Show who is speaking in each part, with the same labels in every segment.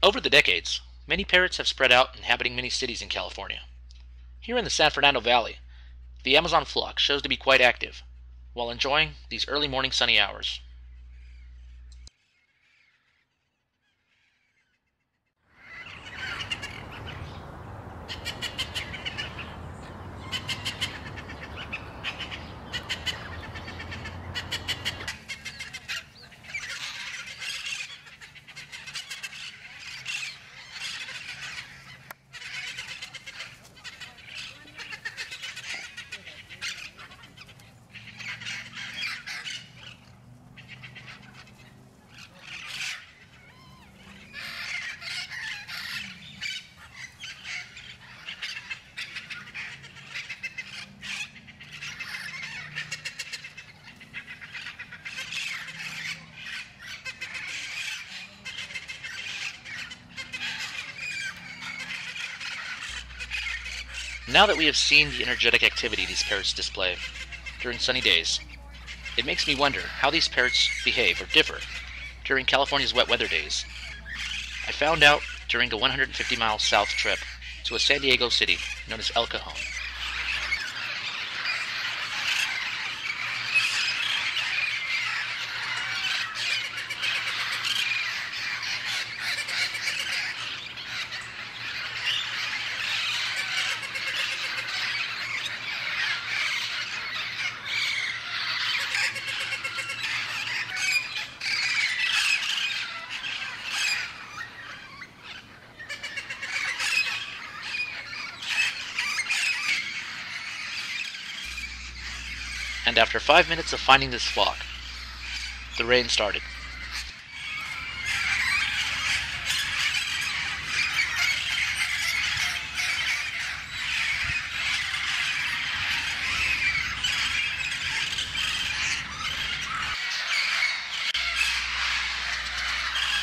Speaker 1: Over the decades, many parrots have spread out, inhabiting many cities in California. Here in the San Fernando Valley, the Amazon flock shows to be quite active, while enjoying these early morning sunny hours. Now that we have seen the energetic activity these parrots display during sunny days, it makes me wonder how these parrots behave or differ during California's wet weather days. I found out during a 150-mile south trip to a San Diego city known as El Cajon. And after 5 minutes of finding this flock, the rain started.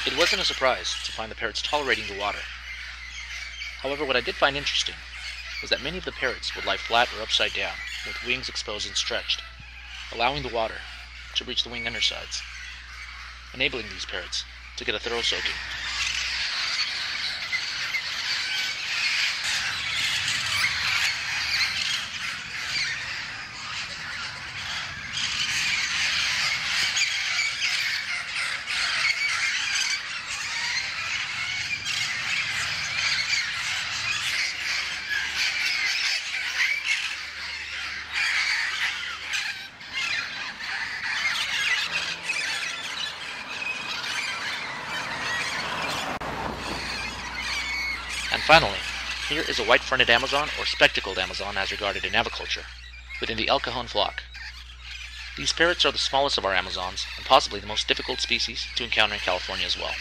Speaker 1: It wasn't a surprise to find the parrots tolerating the water. However, what I did find interesting was that many of the parrots would lie flat or upside down, with wings exposed and stretched, allowing the water to reach the wing undersides, enabling these parrots to get a thorough soaking. And finally, here is a white-fronted Amazon, or spectacled Amazon as regarded in aviculture, within the El Cajon flock. These parrots are the smallest of our Amazons, and possibly the most difficult species to encounter in California as well.